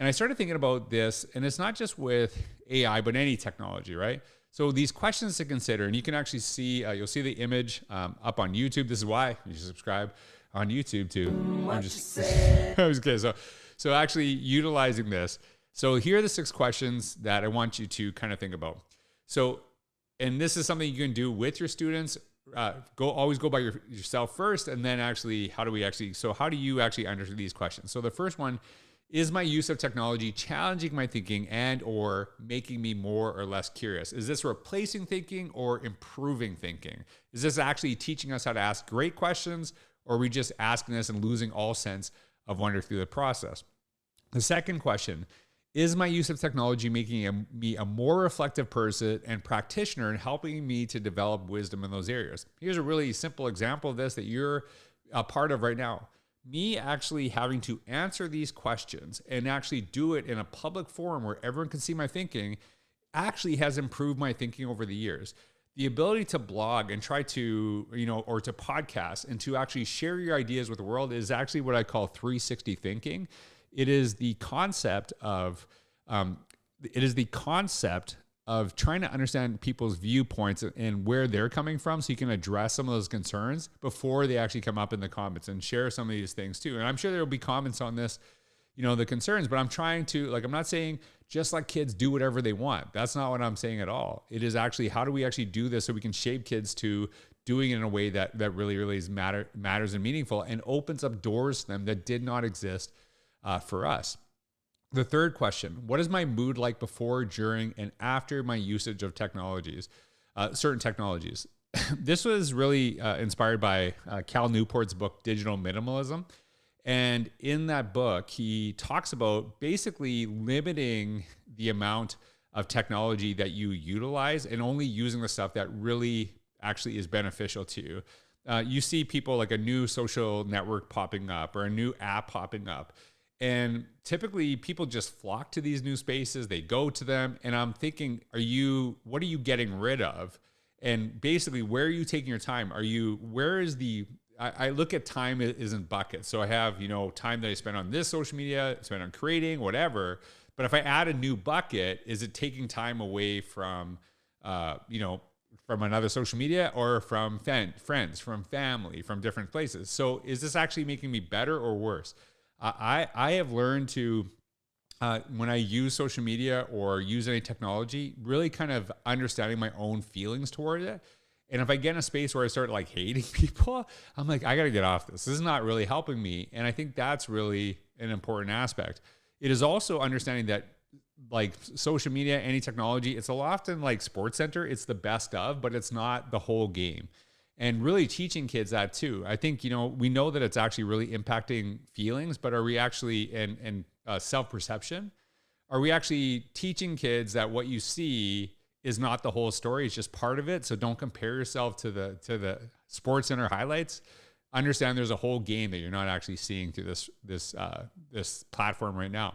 And I started thinking about this, and it's not just with AI, but any technology, right? So these questions to consider, and you can actually see, you'll see the image up on YouTube. This is why you should subscribe on YouTube too. I'm just kidding. So actually utilizing this. So here are the 6 questions that I want you to kind of think about. So, and this is something you can do with your students. Always go by yourself first, and then actually, how do you actually answer these questions? So the first one, is my use of technology challenging my thinking and or making me more or less curious? Is this replacing thinking or improving thinking? Is this actually teaching us how to ask great questions, or are we just asking this and losing all sense of wonder through the process? The second question, is my use of technology making me a more reflective person and practitioner and helping me to develop wisdom in those areas? Here's a really simple example of this that you're a part of right now. Me actually having to answer these questions and actually do it in a public forum where everyone can see my thinking actually has improved my thinking over the years. The ability to blog and try to, or to podcast and to actually share your ideas with the world is actually what I call 360 thinking. It is the concept of trying to understand people's viewpoints and where they're coming from, so you can address some of those concerns before they actually come up in the comments, and share some of these things too. And I'm sure there will be comments on this, the concerns, but I'm trying to, I'm not saying just let kids do whatever they want. That's not what I'm saying at all. It is actually, how do we actually do this so we can shape kids to doing it in a way that really is matters and meaningful, and opens up doors to them that did not exist for us. The third question, what is my mood like before, during, and after my usage of certain technologies? This was really inspired by Cal Newport's book, Digital Minimalism. And in that book, he talks about basically limiting the amount of technology that you utilize and only using the stuff that really actually is beneficial to you. You see people like a new social network popping up or a new app popping up. And typically people just flock to these new spaces. They go to them. And I'm thinking, what are you getting rid of? And basically, where are you taking your time? I look at time is in buckets. So I have, time that I spend on this social media, spend on creating, whatever. But if I add a new bucket, is it taking time away from, from another social media, or from friends, from family, from different places? So is this actually making me better or worse? I have learned to, when I use social media or use any technology, really kind of understanding my own feelings toward it. And if I get in a space where I start hating people, I'm like, I got to get off this. This is not really helping me. And I think that's really an important aspect. It is also understanding that social media, any technology, it's often like Sports Center. It's the best of, but it's not the whole game. And really teaching kids that too. I think, we know that it's actually really impacting feelings, but are we actually, and self-perception, are we actually teaching kids that what you see is not the whole story, it's just part of it? So don't compare yourself to the Sports Center highlights. Understand there's a whole game that you're not actually seeing through this platform right now.